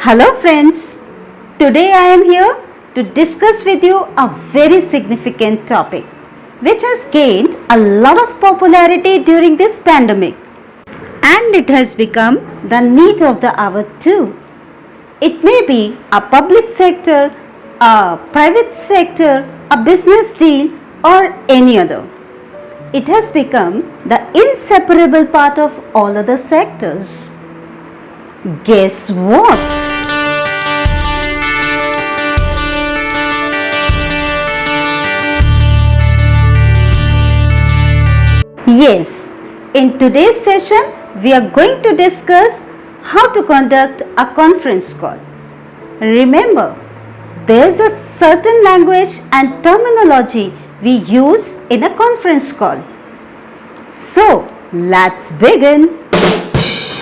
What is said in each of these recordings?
Hello friends, today I am here to discuss with you a very significant topic which has gained a lot of popularity during this pandemic and it has become the need of the hour too. It may be a public sector, a private sector, a business deal or any other. It has become the inseparable part of all other sectors. Guess what? Yes, in today's session, we are going to discuss how to conduct a conference call. Remember, there is a certain language and terminology we use in a conference call. So, let's begin.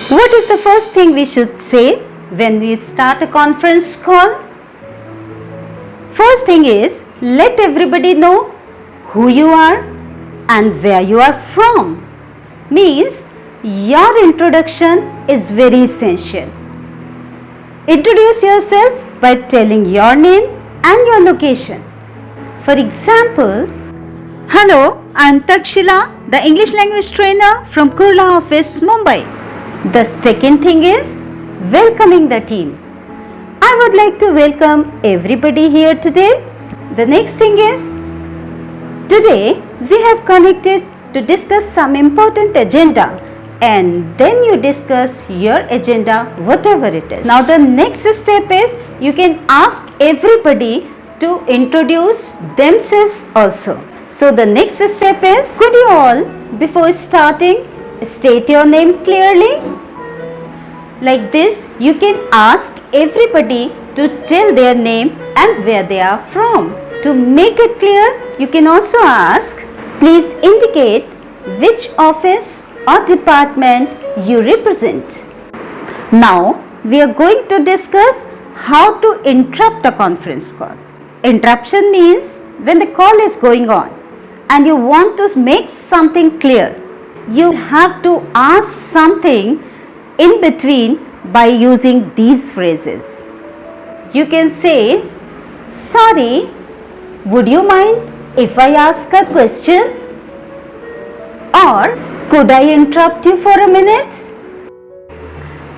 What is the first thing we should say when we start a conference call? First thing is, let everybody know who you are and where you are from. Means your introduction is very essential. Introduce yourself by telling your name and your location. For example, hello, I am Takshila, the English language trainer from Kurla office, Mumbai. The second thing is welcoming the team. I would like to welcome everybody here today. The next thing is, today we have connected to discuss some important agenda and then you discuss your agenda whatever it is. Now the next step is you can ask everybody to introduce themselves also. So the next step is, could you all before starting state your name clearly? Like this you can ask everybody to tell their name and where they are from. To make it clear, you can also ask, please indicate which office or department you represent. Now, we are going to discuss how to interrupt a conference call. Interruption means when the call is going on and you want to make something clear, you have to ask something in between by using these phrases. You can say, sorry, would you mind if I ask a question? Or could I interrupt you for a minute?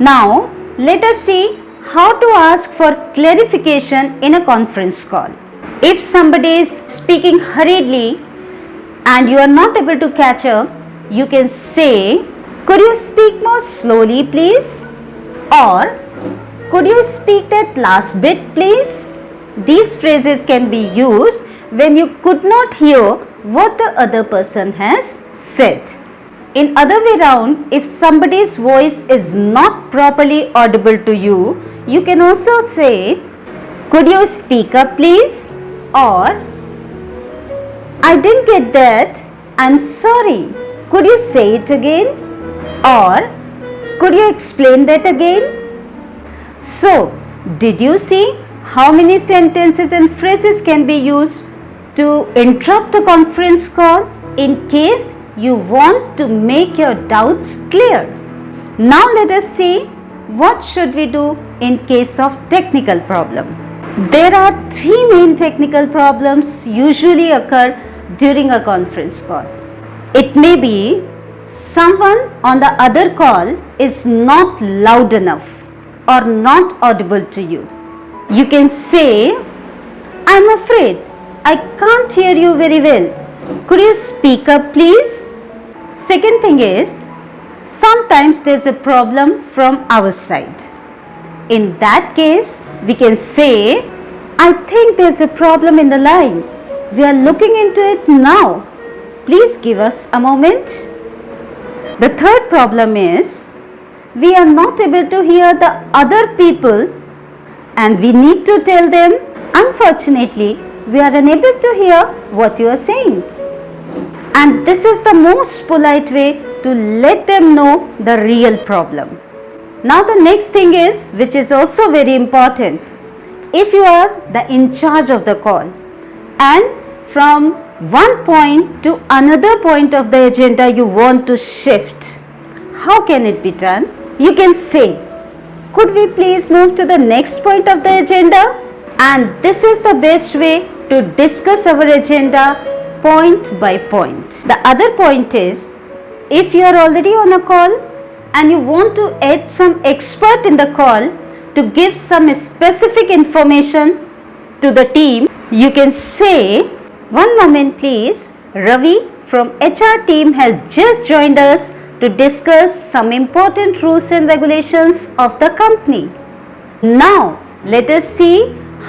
Now let us see how to ask for clarification in a conference call. If somebody is speaking hurriedly and you are not able to catch up, you can say, could you speak more slowly please? Or could you speak that last bit please? These phrases can be used when you could not hear what the other person has said. In other way round, if somebody's voice is not properly audible to you, you can also say, could you speak up please? Or, I didn't get that, I'm sorry, could you say it again? Or, could you explain that again? So, did you see how many sentences and phrases can be used to interrupt a conference call in case you want to make your doubts clear? Now let us see what should we do in case of technical problem. There are three main technical problems usually occur during a conference call. It may be someone on the other call is not loud enough or not audible to you. You can say, I'm afraid I can't hear you very well. Could you speak up please? Second thing is, sometimes there's a problem from our side. In that case, we can say, I think there's a problem in the line. We are looking into it now. Please give us a moment. The third problem is, we are not able to hear the other people and we need to tell them, unfortunately, we are unable to hear what you are saying. And this is the most polite way to let them know the real problem. Now the next thing is, which is also very important, if you are the in charge of the call and from one point to another point of the agenda you want to shift, how can it be done? You can say, could we please move to the next point of the agenda? And this is the best way to discuss our agenda point by point. The other point is, if you are already on a call and you want to add some expert in the call to give some specific information to the team, you can say, "One moment please, Ravi from HR team has just joined us to discuss some important rules and regulations of the company." Now, let us see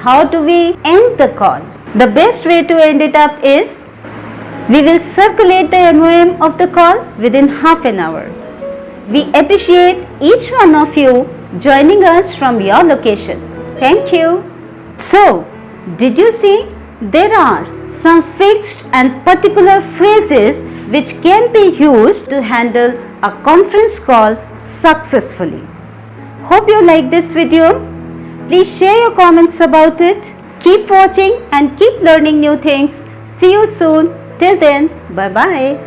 how do we end the call. The best way to end it up is, we will circulate the MOM of the call within half an hour. We appreciate each one of you joining us from your location. Thank you. So, did you see? There are some fixed and particular phrases which can be used to handle a conference call successfully. Hope you like this video. Please share your comments about it. Keep watching and keep learning new things. See you soon. Till then, bye-bye.